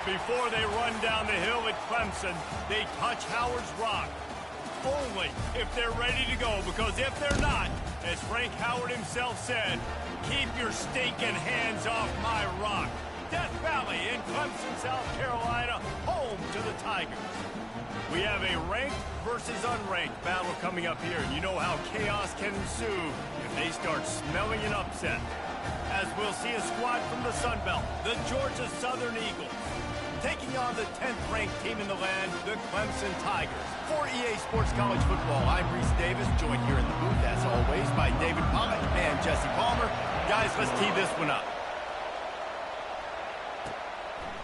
Before they run down the hill at Clemson, they touch Howard's rock. Only if they're ready to go, because if they're not, as Frank Howard himself said, keep your stinking hands off my rock. Death Valley in Clemson, South Carolina, home to the Tigers. We have a ranked versus unranked battle coming up here, and you know how chaos can ensue if they start smelling an upset. As we'll see a squad from the Sun Belt, the Georgia Southern Eagles, taking on the 10th-ranked team in the land, the Clemson Tigers. For EA Sports College Football, I'm Reese Davis, joined here in the booth, as always, by David Pollock and Jesse Palmer. Guys, let's tee this one up.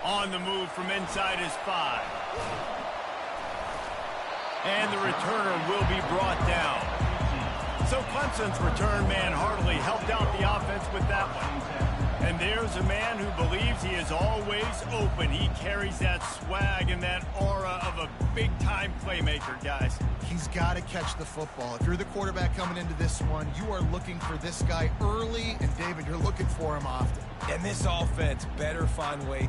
On the move from inside is 5. And the returner will be brought down. So Clemson's return man hardly helped out the offense with that one. And there's a man who believes he is always open. He carries that swag and that aura of a big-time playmaker, guys. He's got to catch the football. If you're the quarterback coming into this one, you are looking for this guy early, and David, you're looking for him often. And this offense better find ways.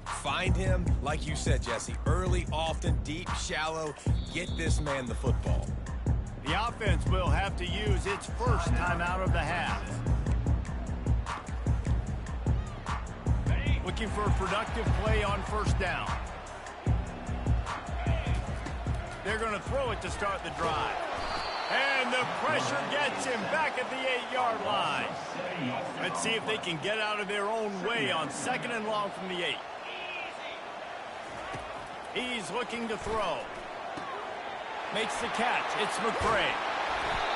Find him, like you said, Jesse, early, often, deep, shallow. Get this man the football. The offense will have to use its first time out of the half. Looking for a productive play on first down. They're going to throw it to start the drive. And the pressure gets him back at the 8-yard line. Let's see if they can get out of their own way on 2nd and long from the 8. He's looking to throw. Makes the catch. It's McCray.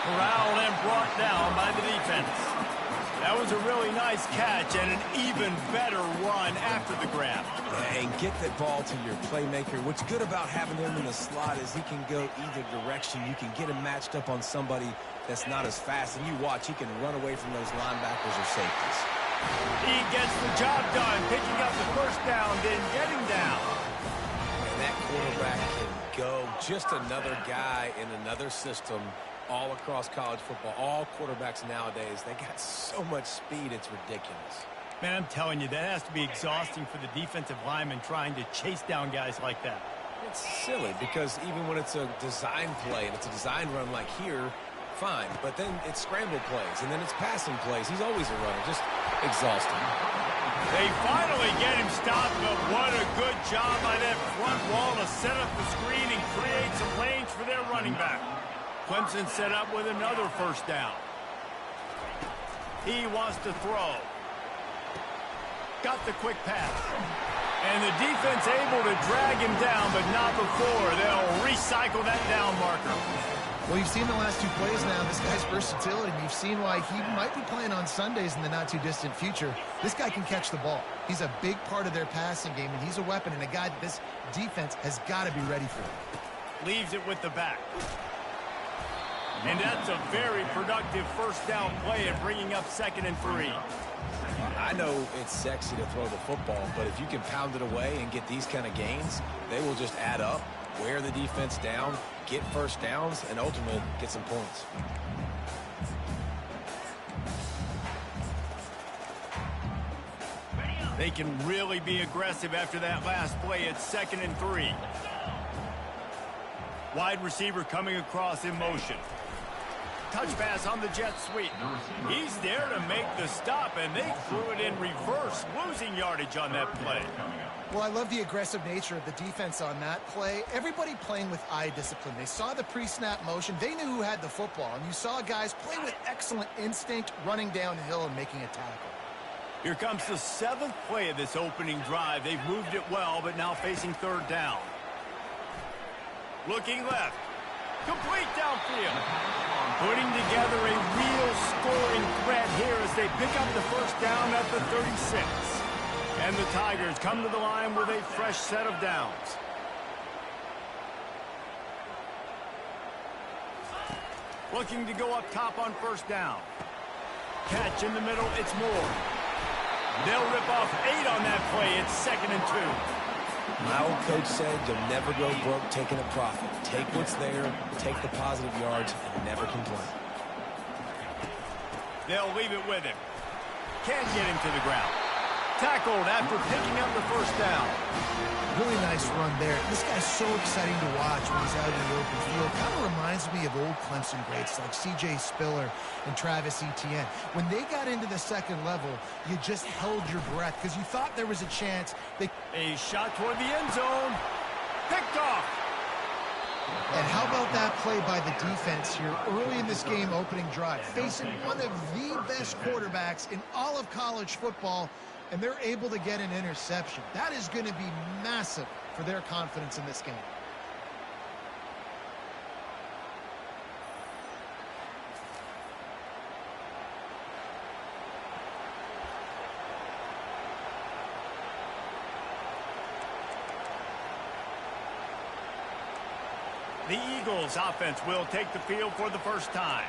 Corralled and brought down by the defense. That was a really nice catch and an even better run after the grab. And get that ball to your playmaker. What's good about having him in the slot is he can go either direction. You can get him matched up on somebody that's not as fast. And you watch, he can run away from those linebackers or safeties. He gets the job done, picking up the first down, then getting down. That quarterback can go. Just another guy in another system all across college football. All quarterbacks nowadays, they got so much speed, it's ridiculous. Man, I'm telling you, that has to be exhausting for the defensive lineman trying to chase down guys like that. It's silly because even when it's a design play and it's a design run like here, fine. But then it's scramble plays and then it's passing plays. He's always a runner. Just exhausting. They finally get him stopped, but what a good job by that front wall to set up the screen and create some lanes for their running back. Clemson set up with another first down. He wants to throw. Got the quick pass. And the defense able to drag him down, but not before. They'll recycle that down marker. Well, you've seen the last 2 plays now, this guy's versatility, and you've seen why he might be playing on Sundays in the not-too-distant future. This guy can catch the ball. He's a big part of their passing game, and he's a weapon and a guy that this defense has got to be ready for. Leaves it with the back. And that's a very productive first down play and bringing up 2nd and 3. I know it's sexy to throw the football, but if you can pound it away and get these kind of gains, they will just add up, wear the defense down, get first downs, and ultimately get some points. They can really be aggressive after that last play. It's 2nd and 3. Wide receiver coming across in motion. touch pass on the jet sweep. He's there to make the stop, and they threw it in reverse, losing yardage on that play. Well, I love the aggressive nature of the defense on that play. Everybody playing with eye discipline. They saw the pre-snap motion. They knew who had the football, and you saw guys play with excellent instinct, running downhill and making a tackle. Here comes the 7th play of this opening drive. They've moved it well, but now facing 3rd down. Looking left. Complete downfield. Putting together a real scoring threat here as they pick up the 1st down at the 36. And the Tigers come to the line with a fresh set of downs. Looking to go up top on 1st down. Catch in the middle, it's Moore. They'll rip off 8 on that play. It's 2nd and 2. My old coach said you'll never go broke taking a profit. Take what's there, take the positive yards, and never complain. They'll leave it with him. Can't get him to the ground. Tackled after picking up the 1st down. Really nice run there. This guy's so exciting to watch when he's out in the open field. Kind of reminds me of old Clemson greats like C.J. Spiller and Travis Etienne. When they got into the 2nd level, you just held your breath because you thought there was a chance. A shot toward the end zone. Picked off. And how about that play by the defense here early in this game opening drive, facing one of the best quarterbacks in all of college football, and they're able to get an interception. That is going to be massive for their confidence in this game. The Eagles offense will take the field for the 1st time.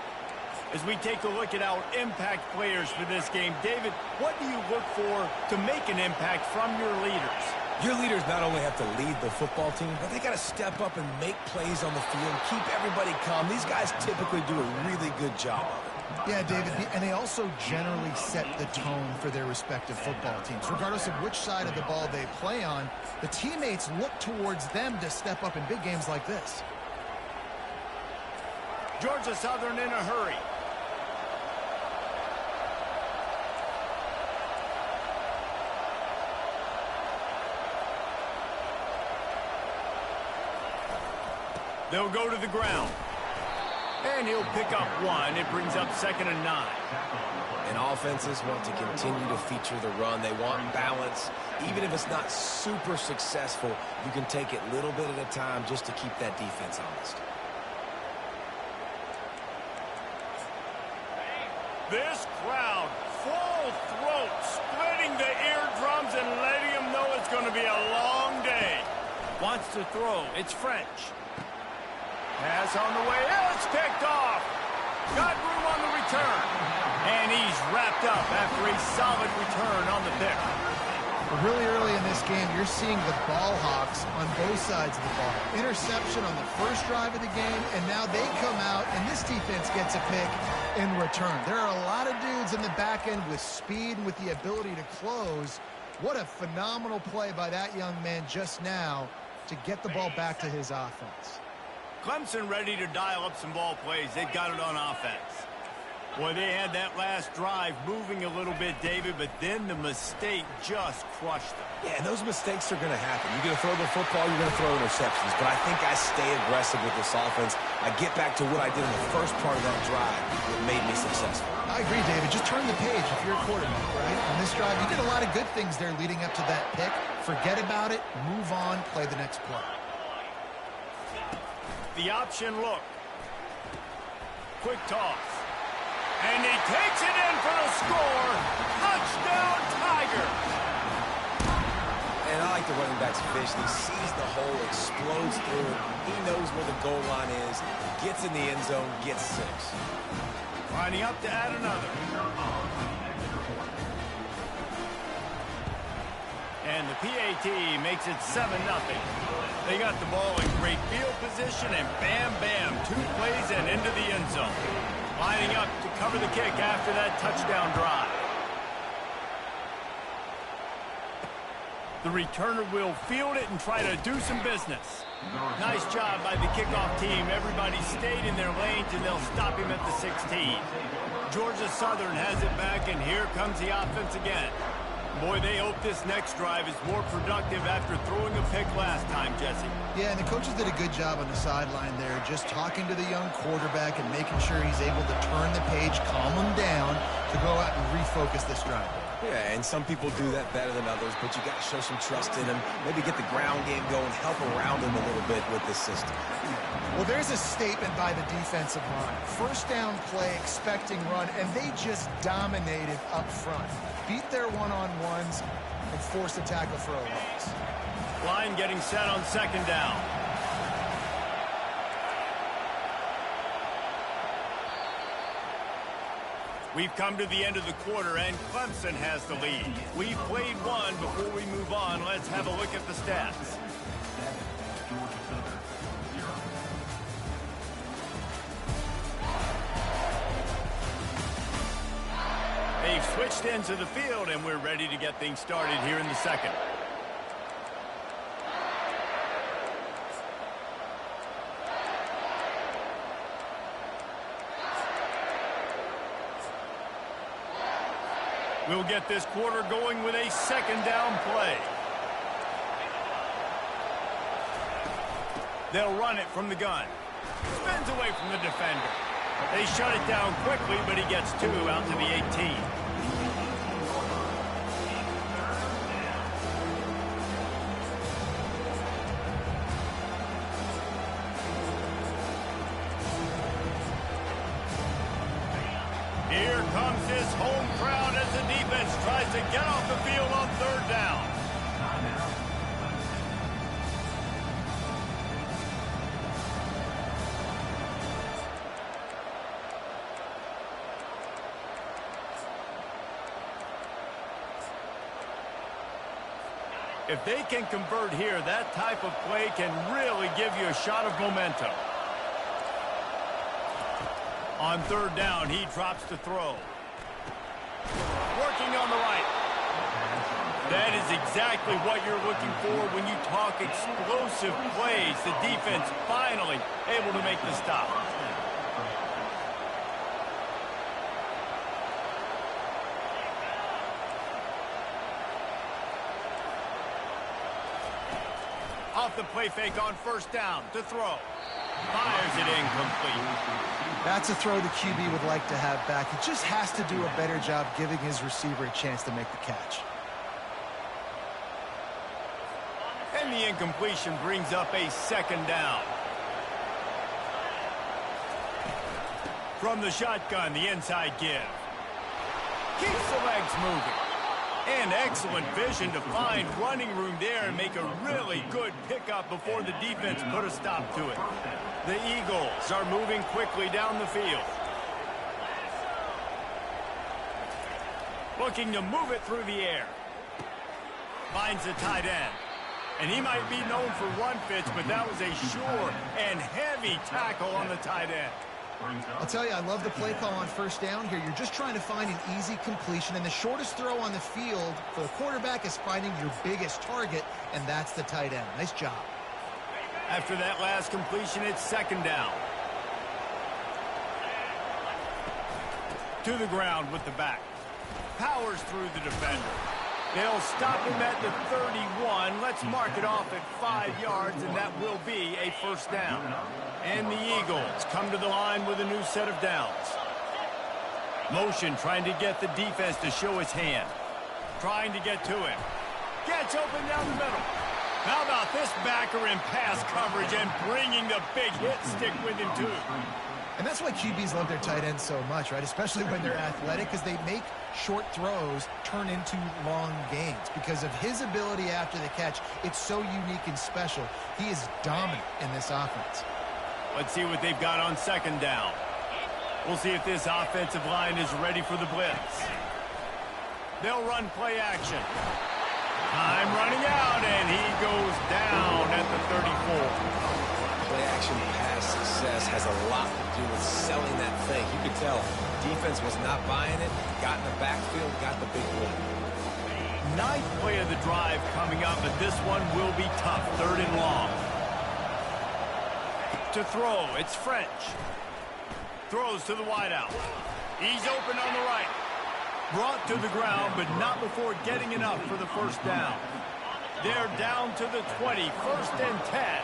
As we take a look at our impact players for this game, David, what do you look for to make an impact from your leaders? Your leaders not only have to lead the football team, but they got to step up and make plays on the field, keep everybody calm. These guys typically do a really good job of it. Yeah, David, and they also generally set the tone for their respective football teams. Regardless of which side of the ball they play on, the teammates look towards them to step up in big games like this. Georgia Southern in a hurry. They'll go to the ground. And he'll pick up 1. It brings up 2nd and 9. And offenses want to continue to feature the run. They want balance. Even if it's not super successful, you can take it little bit at a time just to keep that defense honest. This crowd, full throat, splitting the eardrums and letting them know it's going to be a long day. Wants to throw. It's French. Pass on the way. It's picked off. Got room on the return. And he's wrapped up after a solid return on the pick. Really early in this game, you're seeing the ball hawks on both sides of the ball. Interception on the 1st drive of the game, and now they come out, and this defense gets a pick in return. There are a lot of dudes in the back end with speed and with the ability to close. What a phenomenal play by that young man just now to get the ball back to his offense. Clemson ready to dial up some ball plays. They've got it on offense. Boy, they had that last drive moving a little bit, David, but then the mistake just crushed them. Yeah, and those mistakes are going to happen. You're going to throw the football, you're going to throw interceptions. But I think I stay aggressive with this offense. I get back to what I did in the first part of that drive that made me successful. I agree, David. Just turn the page if you're a quarterback, right? On this drive, you did a lot of good things there leading up to that pick. Forget about it, move on, play the next play. The option look. Quick toss. And he takes it in for the score. Touchdown, Tigers. And I like the running back's vision. He sees the hole, explodes through it. He knows where the goal line is, gets in the end zone, gets 6. Lining up to add another. And the PAT makes it 7-0. They got the ball in great field position, and bam, bam, 2 plays and into the end zone. Lining up to cover the kick after that touchdown drive. The returner will field it and try to do some business. Nice job by the kickoff team. Everybody stayed in their lanes, and they'll stop him at the 16. Georgia Southern has it back, and here comes the offense again. Boy, they hope this next drive is more productive after throwing a pick last time, Jesse. Yeah, and the coaches did a good job on the sideline there, just talking to the young quarterback and making sure he's able to turn the page, calm him down to go out and refocus this drive. Yeah, and some people do that better than others, but you got to show some trust in him. Maybe get the ground game going, help around him a little bit with this system. Well, there's a statement by the defensive line. First down play, expecting run, and they just dominated up front. Beat their one-on-ones and forced a tackle for a loss. Line getting set on second down. We've come to the end of the quarter, and Clemson has the lead. We've played one. Before we move on, let's have a look at the stats. They've switched into the field, and we're ready to get things started here in the second. We'll get this quarter going with a second down play. They'll run it from the gun. Spins away from the defender. They shut it down quickly, but he gets 2 out to the 18. Here comes this home crowd as the defense tries to get off the field on third down. If they can convert here, that type of play can really give you a shot of momentum. On third down, he drops to throw. Working on the right. That is exactly what you're looking for when you talk explosive plays. The defense finally able to make the stop. Off the play fake on first down to throw. Fires it incomplete. That's a throw the QB would like to have back. He just has to do a better job giving his receiver a chance to make the catch. And the incompletion brings up a second down. From the shotgun, the inside give. Keeps the legs moving. And excellent vision to find running room there and make a really good pickup before the defense put a stop to it. The Eagles are moving quickly down the field. Looking to move it through the air. Finds the tight end. And he might be known for run fits, but that was a sure and heavy tackle on the tight end. I'll tell you, I love the play call on first down here. You're just trying to find an easy completion, and the shortest throw on the field for the quarterback is finding your biggest target, and that's the tight end. Nice job. After that last completion, it's second down. To the ground with the back. Powers through the defender. They'll stop him at the 31. Let's mark it off at 5 yards, and that will be a first down. And the Eagles come to the line with a new set of downs. Motion trying to get the defense to show his hand. Trying to get to him. Gets open down the middle. How about this backer in pass coverage and bringing the big hit stick with him, too. And that's why QBs love their tight ends so much, right? Especially when they're athletic, because they make short throws turn into long gains. Because of his ability after the catch, it's so unique and special. He is dominant in this offense. Let's see what they've got on second down. We'll see if this offensive line is ready for the blitz. They'll run play action. Time running out, and he goes down at the 34. Play action pass success has a lot to do with selling that thing. You could tell defense was not buying it, got in the backfield, got the big win. Ninth play of the drive coming up, but this one will be tough. 3rd and long. To throw, it's French. Throws to the wideout. He's open on the right. Brought to the ground, but not before getting enough for the first down. They're down to the 20, 1st and 10.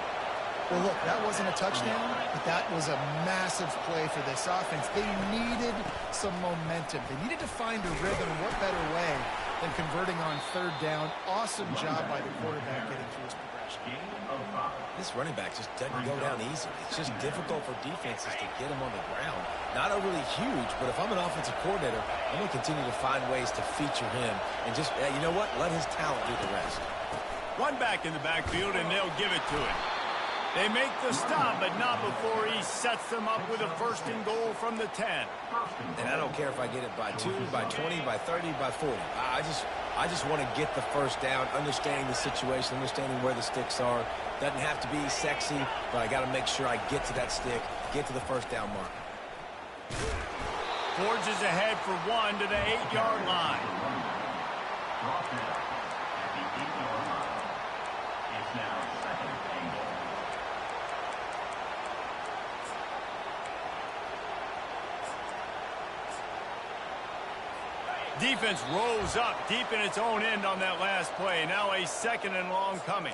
Well, look, that wasn't a touchdown, but that was a massive play for this offense. They needed some momentum. They needed to find a rhythm. What better way than converting on 3rd down? Awesome job by the quarterback getting through his progression. This running back just doesn't go down easily. It's just difficult for defenses to get him on the ground. Not overly huge, but if I'm an offensive coordinator, I'm going to continue to find ways to feature him and just, you know what, let his talent do the rest. One back in the backfield, and they'll give it to him. They make the stop, but not before he sets them up with a 1st and goal from the 10. And I don't care if I get it by 2, by 20, by 30, by 40. I just want to get the first down, understanding the situation, understanding where the sticks are. Doesn't have to be sexy, but I got to make sure I get to that stick, get to the first down mark. Forges ahead for 1 to the 8-yard line. Defense rolls up deep in its own end on that last play. Now a 2nd and long coming.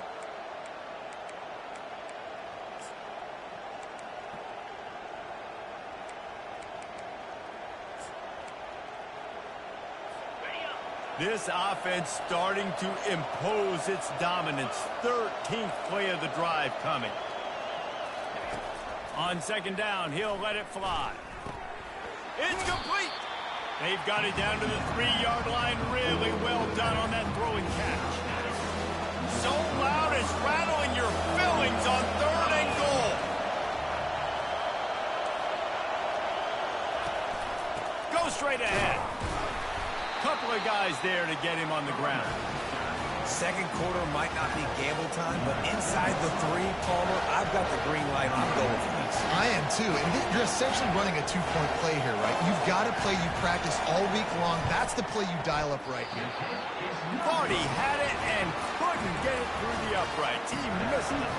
This offense starting to impose its dominance. 13th play of the drive coming. On 2nd down, he'll let it fly. It's complete. They've got it down to the 3-yard line. Really well done on that throw and catch. So loud it's rattling your fillings on 3rd and goal. Go straight ahead. Couple of guys there to get him on the ground. 2nd quarter might not be gamble time, but inside the 3, Palmer, I've got the green light. I'm going for this. I am too. And you're essentially running a 2-point play here, right? You've got a play you practice all week long. That's the play you dial up right here. Vardy had it and couldn't get it through the uprights. He missed it.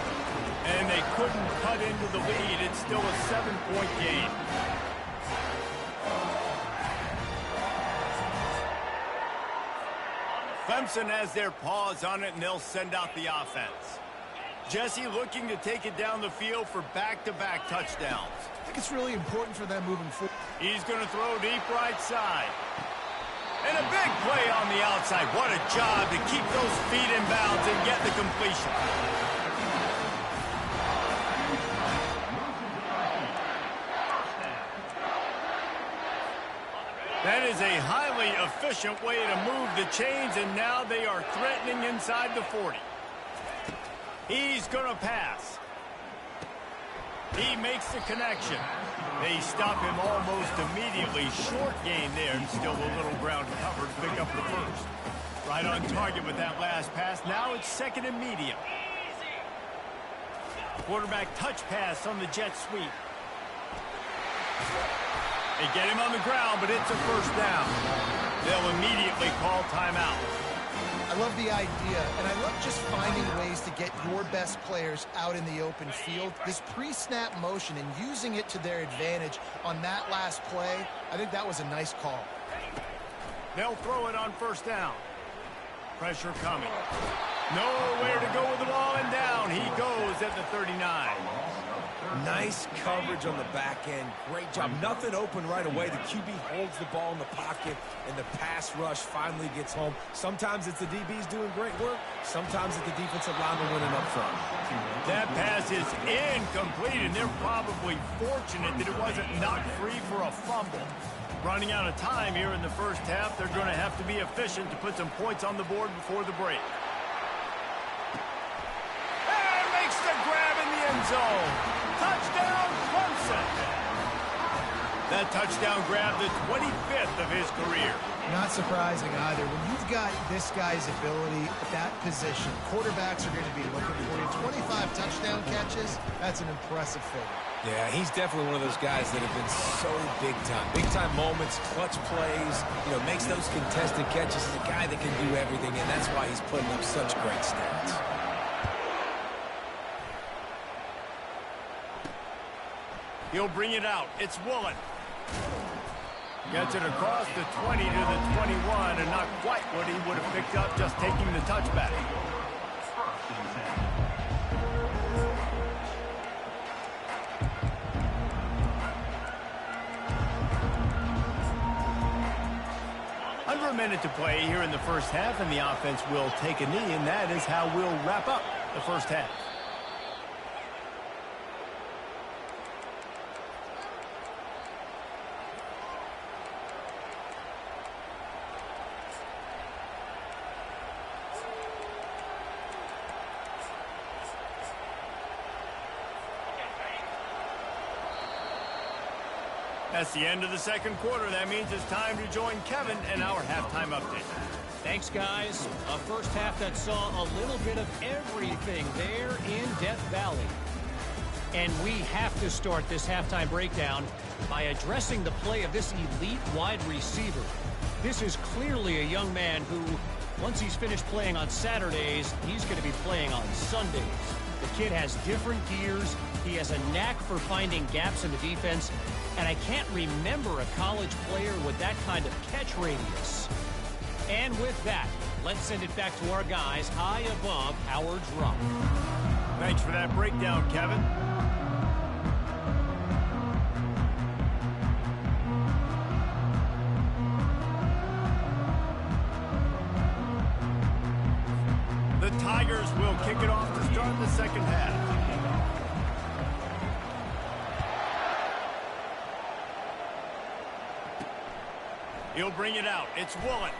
And they couldn't cut into the lead. It's still a 7-point game. Clemson has their paws on it, and they'll send out the offense. Jesse looking to take it down the field for back-to-back touchdowns. I think it's really important for them moving forward. He's going to throw deep right side. And a big play on the outside. What a job to keep those feet in bounds and get the completion. That is a highly efficient way to move the chains, and now they are threatening inside the 40. He's going to pass. He makes the connection. They stop him almost immediately. Short gain there, and still a little ground covered to pick up the 1st. Right on target with that last pass. Now it's 2nd and medium. Quarterback touch pass on the jet sweep. They get him on the ground, but it's a 1st down. They'll immediately call timeout. I love the idea, and I love just finding ways to get your best players out in the open field. This pre-snap motion and using it to their advantage on that last play, I think that was a nice call. They'll throw it on 1st down. Pressure coming. Nowhere to go with the ball, and down he goes at the 39. Nice coverage on the back end. Great job. Nothing open right away. The QB holds the ball in the pocket, and the pass rush finally gets home. Sometimes it's the DBs doing great work. Sometimes it's the defensive lineman winning up front. That pass is incomplete, and they're probably fortunate that it wasn't knocked free for a fumble. Running out of time here in the 1st half, they're going to have to be efficient to put some points on the board before the break. And makes the grab in the end zone. Touchdown, Clemson. That touchdown grab, the 25th of his career. Not surprising either. When you've got this guy's ability at that position, quarterbacks are going to be looking for you. 25 touchdown catches, that's an impressive figure. Yeah, he's definitely one of those guys that have been so big time. Big time moments, clutch plays, makes those contested catches. He's a guy that can do everything, and that's why he's putting up such great stats. He'll bring it out. It's Woolen. Gets it across the 20 to the 21, and not quite what he would have picked up just taking the touchback. Under a minute to play here in the first half, and the offense will take a knee, and that is how we'll wrap up the first half. That's the end of the second quarter. That means it's time to join Kevin and our halftime update. Thanks, guys. A first half that saw a little bit of everything there in Death Valley. And we have to start this halftime breakdown by addressing the play of this elite wide receiver. This is clearly a young man who, once he's finished playing on Saturdays, he's going to be playing on Sundays. The kid has different gears. He has a knack for finding gaps in the defense. And I can't remember a college player with that kind of catch radius. And with that, let's send it back to our guys high above Howard's Rock. Thanks for that breakdown, Kevin. The Tigers will kick it off to start the second half. He'll bring it out. It's Woolen.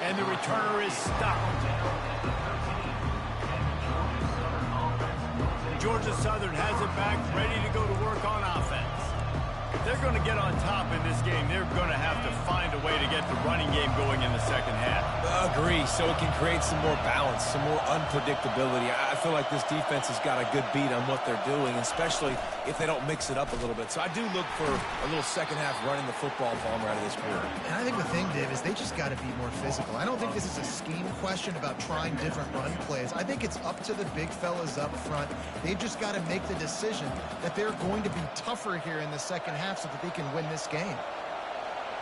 And the returner is stopped. Georgia Southern has it back, ready to go to work on offense. If they're going to get on top in this game, they're going to have to find a way to get the running game going in the second half. Agree, so it can create some more balance, some more unpredictability. I feel like this defense has got a good beat on what they're doing, especially if they don't mix it up a little bit. So I do look for a little second half running the football Palmer out of this quarter. And I think the thing, Dave, is they just got to be more physical. I don't think this is a scheme question about trying different run plays. I think it's up to the big fellas up front. They've just got to make the decision that they're going to be tougher here in the second half so that they can win this game.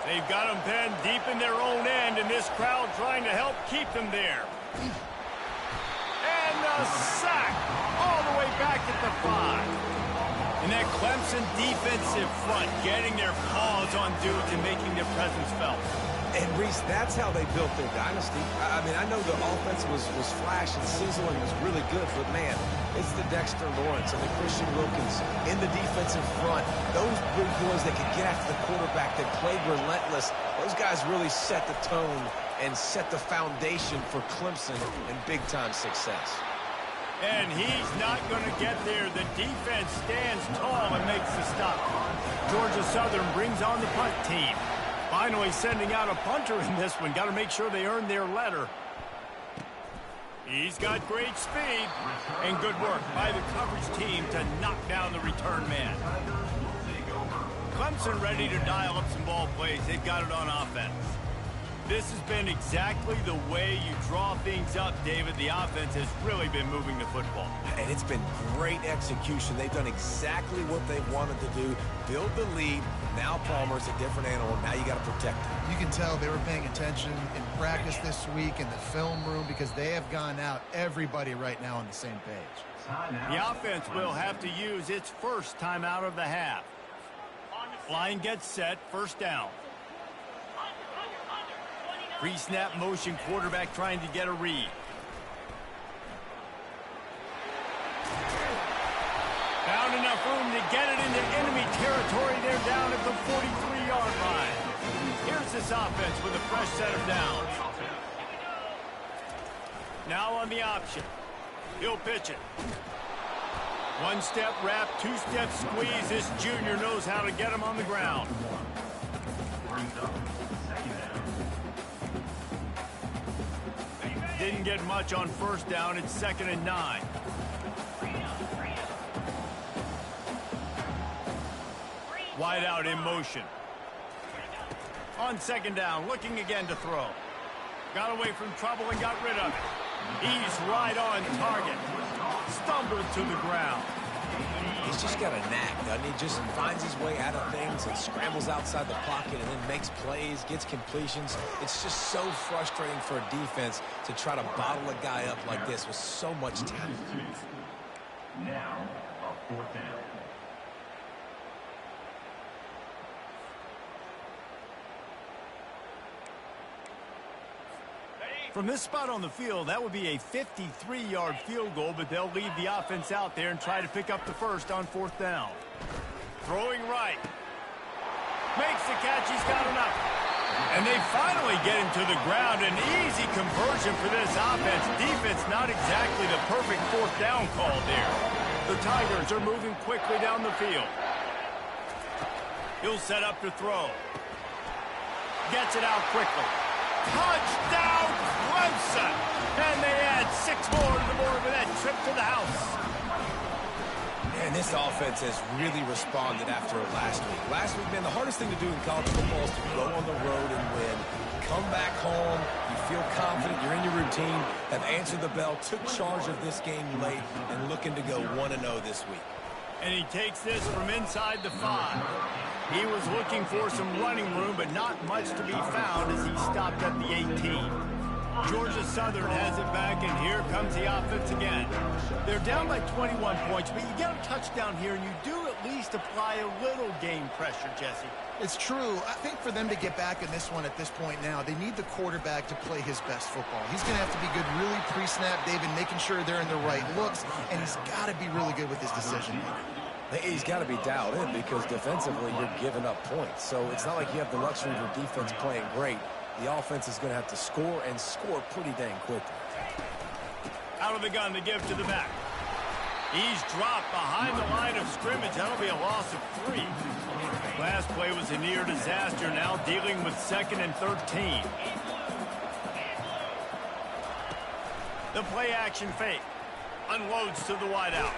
They've got them penned deep in their own end, and this crowd trying to help keep them there. And a sack all the way back at the 5. And that Clemson defensive front getting their paws on dudes and making their presence felt. And, Reese, that's how they built their dynasty. I mean, I know the offense was flash and sizzle and was really good, but, man, it's the Dexter Lawrence and the Christian Wilkins in the defensive front. Those big boys that could get after the quarterback, that played relentless, those guys really set the tone and set the foundation for Clemson and big-time success. And he's not going to get there. The defense stands tall and makes the stop. Georgia Southern brings on the punt team. Finally sending out a punter in this one. Got to make sure they earn their letter. He's got great speed and good work by the coverage team to knock down the return man. Clemson ready to dial up some ball plays. They've got it on offense. This has been exactly the way you draw things up, David. The offense has really been moving the football. And it's been great execution. They've done exactly what they wanted to do. Build the lead. Now Palmer's a different animal. Now you got to protect him. You can tell they were paying attention in practice this week in the film room because they have gone out, everybody right now on the same page. The offense will have to use its first timeout of the half. Line gets set, first down. Pre-snap motion, quarterback trying to get a read. Found enough room to get it into enemy territory. They're down at the 43-yard line. Here's this offense with a fresh set of downs. Now on the option. He'll pitch it. One-step wrap, two-step squeeze. This junior knows how to get him on the ground. Didn't get much on first down. It's 2nd and 9. Wide out in motion. On second down, looking again to throw. Got away from trouble and got rid of it. He's right on target. Stumbled to the ground. He's just got a knack, doesn't he? Just finds his way out of things and scrambles outside the pocket and then makes plays, gets completions. It's just so frustrating for a defense to try to bottle a guy up like this with so much talent. Now, a 4th down. From this spot on the field, that would be a 53-yard field goal, but they'll leave the offense out there and try to pick up the first on 4th down. Throwing right. Makes the catch. He's got enough. And they finally get him to the ground. An easy conversion for this offense. Defense not exactly the perfect 4th down call there. The Tigers are moving quickly down the field. He'll set up to throw. Gets it out quickly. Touchdown, Clemson! And they add 6 more to the board with that trip to the house. And this offense has really responded after last week. Last week, man, the hardest thing to do in college football is to go on the road and win. Come back home, you feel confident, you're in your routine, have answered the bell, took charge of this game late, and looking to go 1-0 this week. And he takes this from inside the 5. He was looking for some running room, but not much to be found as he stopped at the 18. Georgia Southern has it back, and here comes the offense again. They're down by 21 points, but you get a touchdown here, and you do at least apply a little game pressure, Jesse. It's true. I think for them to get back in this one at this point now, they need the quarterback to play his best football. He's going to have to be good really pre-snap, David, making sure they're in the right looks, and he's got to be really good with his decision making. He's got to be dialed in because defensively you're giving up points. So it's not like you have the luxury of your defense playing great. The offense is going to have to score and score pretty dang quickly. Out of the gun to give to the back. He's dropped behind the line of scrimmage. That'll be a loss of 3. Last play was a near disaster, now dealing with 2nd and 13. The play action fake. Unloads to the wideout.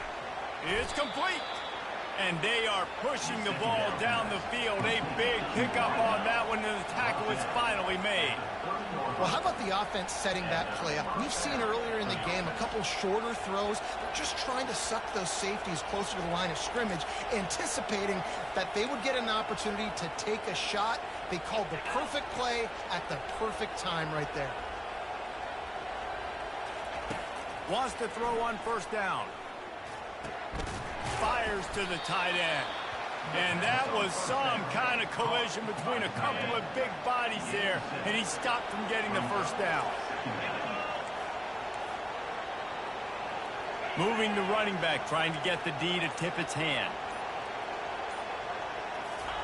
It's complete. And they are pushing the ball down the field. A big pickup on that one, and the tackle is finally made. Well, how about the offense setting that play up? We've seen earlier in the game a couple shorter throws. They're just trying to suck those safeties closer to the line of scrimmage, anticipating that they would get an opportunity to take a shot. They called the perfect play at the perfect time right there. Wants to throw on 1st down. Fires to the tight end. And that was some kind of collision between a couple of big bodies there, and he stopped from getting the 1st down. Moving the running back, trying to get the D to tip its hand.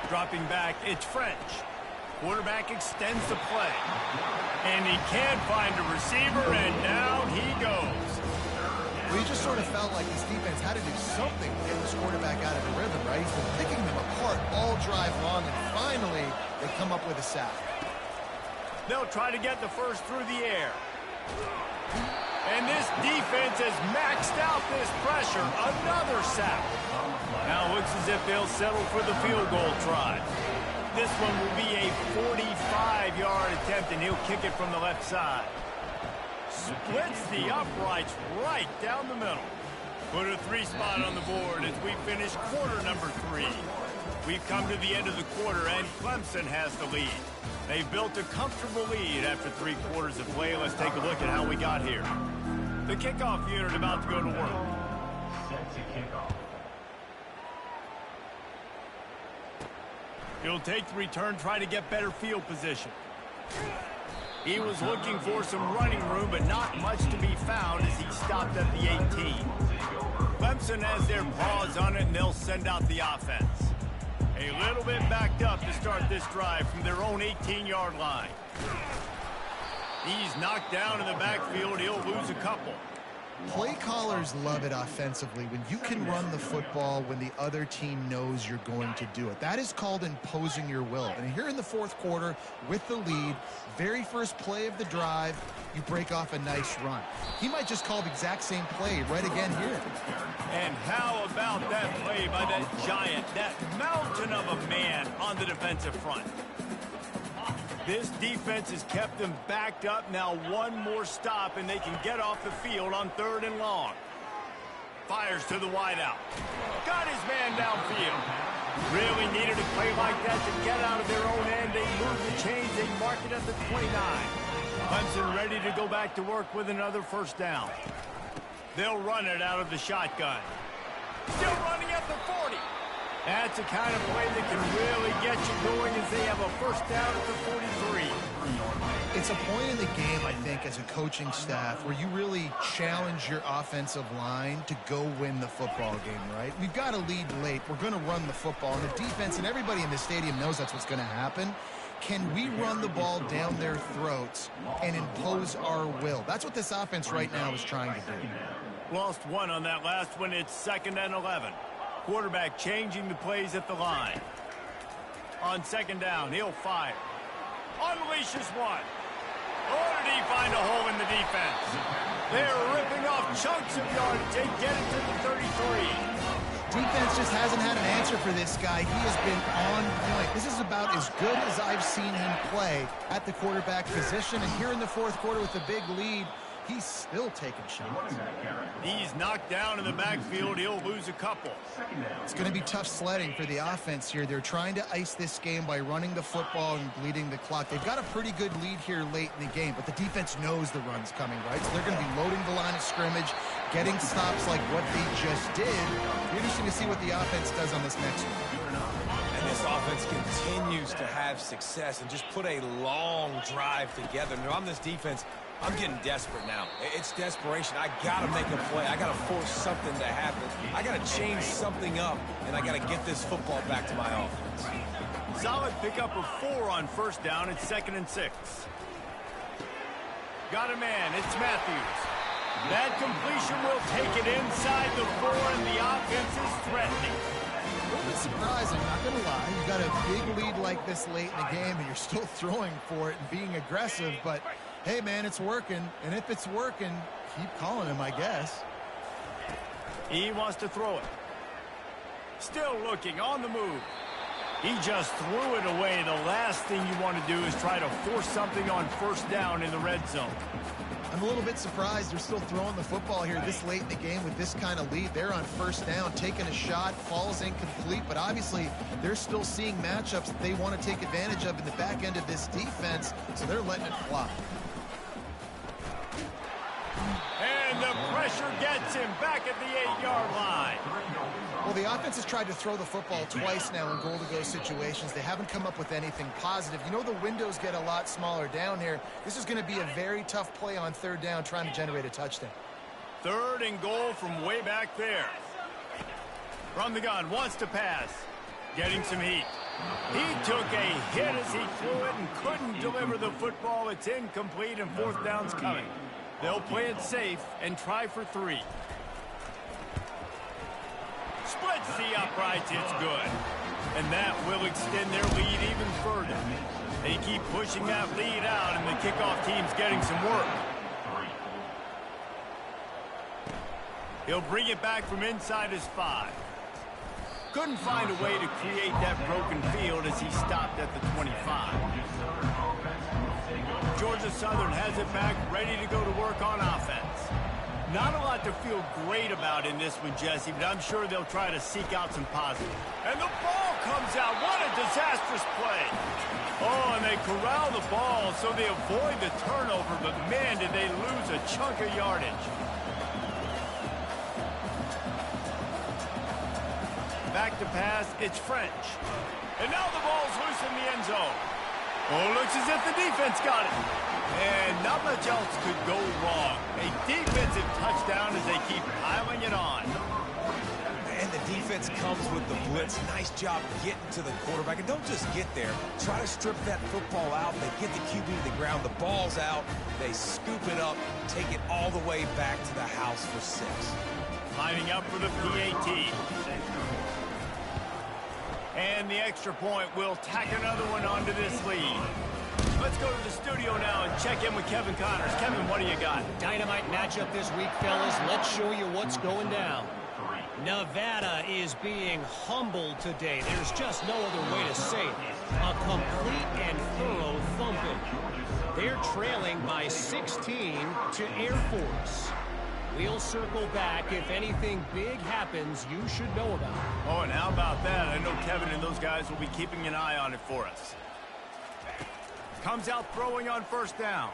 Dropping back, it's French. Quarterback extends the play. And he can't find a receiver, and down he goes. Well, you just sort of felt like this defense had to do something to get this quarterback out of the rhythm, right? He's been picking them apart all drive long, and finally they come up with a sack. They'll try to get the first through the air. And this defense has maxed out this pressure. Another sack. Now it looks as if they'll settle for the field goal try. This one will be a 45-yard attempt, and he'll kick it from the left side. Splits the uprights right down the middle. Put a 3 spot on the board as we finish quarter number 3. We've come to the end of the quarter, and Clemson has the lead. They've built a comfortable lead after 3 quarters of play. Let's take a look at how we got here. The kickoff unit about to go to work. Set to kick off. He'll take the return, try to get better field position. He was looking for some running room, but not much to be found as he stopped at the 18. Clemson has their paws on it, and they'll send out the offense. A little bit backed up to start this drive from their own 18-yard line. He's knocked down in the backfield. He'll lose a couple. Play callers love it offensively when you can run the football when the other team knows you're going to do it. That is called imposing your will. And here in the fourth quarter with the lead, very first play of the drive, you break off a nice run. He might just call the exact same play right again here. And how about that play by that giant, that mountain of a man on the defensive front? This defense has kept them backed up. Now one more stop, and they can get off the field on 3rd and long. Fires to the wideout. Got his man downfield. Really needed a play like that to get out of their own end. They move the chains. They mark it at the 29. Clemson ready to go back to work with another first down. They'll run it out of the shotgun. Still running at the 40. That's the kind of play that can really get you going as they have a first down at the 43. It's a point in the game, I think, as a coaching staff where you really challenge your offensive line to go win the football game, right? We've got to lead late. We're going to run the football. And the defense and everybody in the stadium knows that's what's going to happen. Can we run the ball down their throats and impose our will? That's what this offense right now is trying to do. Lost one on that last one. It's 2nd and 11. Quarterback changing the plays at the line. On 2nd down, he'll fire. Unleashes one. Or did he find a hole in the defense? They're ripping off chunks of yardage. They get it to the 33. Defense just hasn't had an answer for this guy. He has been on point. This is about as good as I've seen him play at the quarterback position. And here in the fourth quarter with a big lead, he's still taking shots. He's knocked down in the backfield. He'll lose a couple. It's going to be tough sledding for the offense here. They're trying to ice this game by running the football and bleeding the clock. They've got a pretty good lead here late in the game, but the defense knows the run's coming, right? So they're going to be loading the line of scrimmage, getting stops like what they just did. It'll be interesting to see what the offense does on this next one. And this offense continues to have success and just put a long drive together. Now, on this defense, I'm getting desperate now. It's desperation. I got to make a play. I got to force something to happen. I got to change something up, and I got to get this football back to my offense. Solid pickup of 4 on first down. It's 2nd and 6. Got a man. It's Matthews. That completion will take it inside the 4, and the offense is threatening. A little bit surprising, not going to lie. You got a big lead like this late in the game, and you're still throwing for it and being aggressive, but hey, man, it's working. And if it's working, keep calling him, I guess. He wants to throw it. Still looking on the move. He just threw it away. The last thing you want to do is try to force something on first down in the red zone. I'm a little bit surprised they're still throwing the football here this late in the game with this kind of lead. They're on first down, taking a shot, falls incomplete, but obviously they're still seeing matchups that they want to take advantage of in the back end of this defense, so they're letting it fly. And the pressure gets him back at the 8-yard line. Well, the offense has tried to throw the football twice now in goal-to-go situations. They haven't come up with anything positive. You know the windows get a lot smaller down here. This is going to be a very tough play on 3rd down trying to generate a touchdown. 3rd and goal from way back there. From the gun, wants to pass. Getting some heat. He took a hit as he threw it and couldn't deliver the football. It's incomplete and 4th down's coming. They'll play it safe and try for 3. Splits the uprights, it's good. And that will extend their lead even further. They keep pushing that lead out, and the kickoff team's getting some work. He'll bring it back from inside his 5. Couldn't find a way to create that broken field as he stopped at the 25. Georgia Southern has it back, ready to go to work on offense. Not a lot to feel great about in this one, Jesse, but I'm sure they'll try to seek out some positive. And the ball comes out. What a disastrous play. Oh, and they corral the ball so they avoid the turnover, but man, did they lose a chunk of yardage. Back to pass, it's French. And now the ball's loose in the end zone. Oh, looks as if the defense got it. And not much else could go wrong. A defensive touchdown as they keep piling it on. And the defense comes with the blitz. Nice job getting to the quarterback. And don't just get there. Try to strip that football out. They get the QB to the ground. The ball's out. They scoop it up, take it all the way back to the house for 6. Lining up for the PAT. And the extra point will tack another one onto this lead. Let's go to the studio now and check in with Kevin Connors. Kevin, what do you got? Dynamite matchup this week, fellas. Let's show you what's going down. Nevada is being humbled today. There's just no other way to say it. A complete and thorough thumping. They're trailing by 16 to Air Force. We'll circle back. If anything big happens, you should know about it. Oh, and how about that? I know Kevin and those guys will be keeping an eye on it for us. Comes out throwing on first down.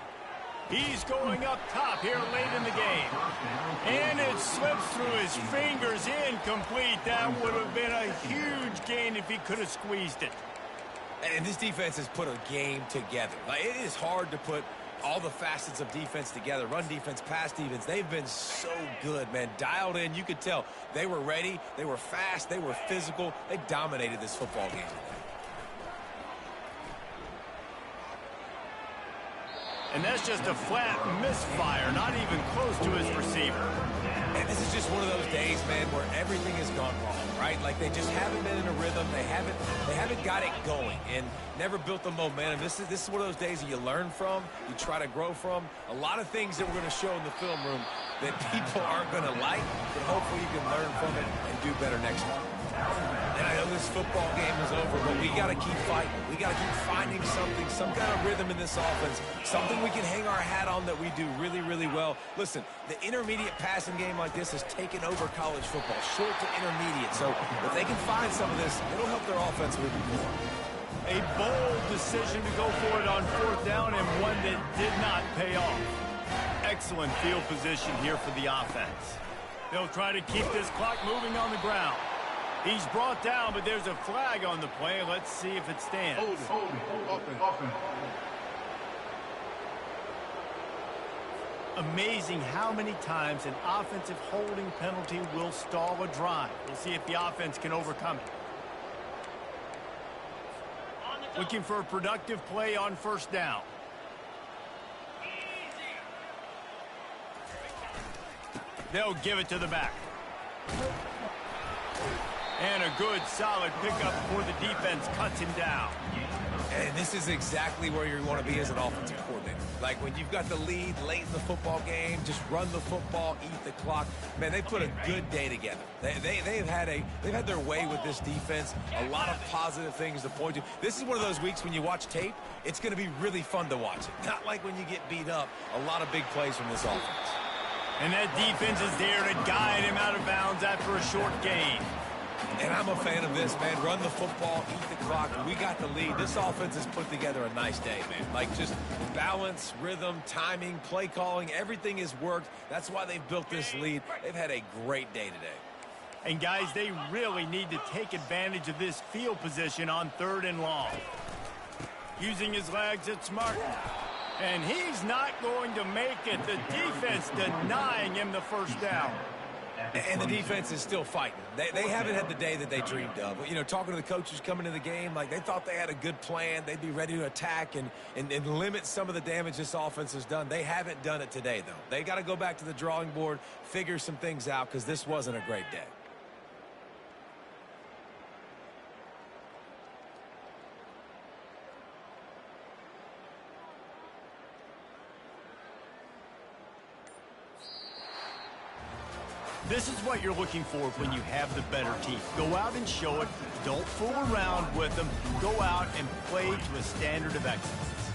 He's going up top here late in the game. And it slips through his fingers, incomplete. That would have been a huge gain if he could have squeezed it. And this defense has put a game together. Like, it is hard to put all the facets of defense together. Run defense, pass defense. They've been so good, man. Dialed in. You could tell they were ready. They were fast. They were physical. They dominated this football game today. And that's just a flat misfire, not even close to his receiver. And this is just one of those days, man, where everything has gone wrong, right? Like, they just haven't been in a rhythm. They haven't got it going and never built the momentum. This is one of those days that you learn from, you try to grow from. A lot of things that we're going to show in the film room that people aren't going to like, but hopefully you can learn from it and do better next time. And I know this football game is over, but we got to keep fighting. We got to keep finding something, some kind of rhythm in this offense, something we can hang our hat on that we do really, really well. Listen, the intermediate passing game like this has taken over college football, short to intermediate. So if they can find some of this, it'll help their offense moving forward. A bold decision to go for it on fourth down and one that did not pay off. Excellent field position here for the offense. They'll try to keep this clock moving on the ground. He's brought down, but there's a flag on the play. Let's see if it stands. Amazing how many times an offensive holding penalty will stall a drive. We'll see if the offense can overcome it. Looking for a productive play on first down. They'll give it to the back. And a good, solid pickup before the defense cuts him down. And this is exactly where you want to be as an offensive coordinator. Like, when you've got the lead late in the football game, just run the football, eat the clock. Man, they put a good day together. They've had their way with this defense. A lot of positive things to point to. This is one of those weeks when you watch tape, it's going to be really fun to watch it. Not like when you get beat up. A lot of big plays from this offense. And that defense is there to guide him out of bounds after a short gain. And I'm a fan of this, man. Run the football, eat the clock. We got the lead. This offense has put together a nice day, man. Like, just balance, rhythm, timing, play calling, everything has worked. That's why they've built this lead. They've had a great day today. And, guys, they really need to take advantage of this field position on 3rd and long. Using his legs, it's Martin. And he's not going to make it. The defense denying him the first down. And the defense is still fighting. They haven't had the day that they dreamed of. You know, talking to the coaches coming into the game, like, they thought they had a good plan. They'd be ready to attack and limit some of the damage this offense has done. They haven't done it today, though. They got to go back to the drawing board, figure some things out, because this wasn't a great day. This is what you're looking for when you have the better team. Go out and show it. Don't fool around with them. Go out and play to a standard of excellence.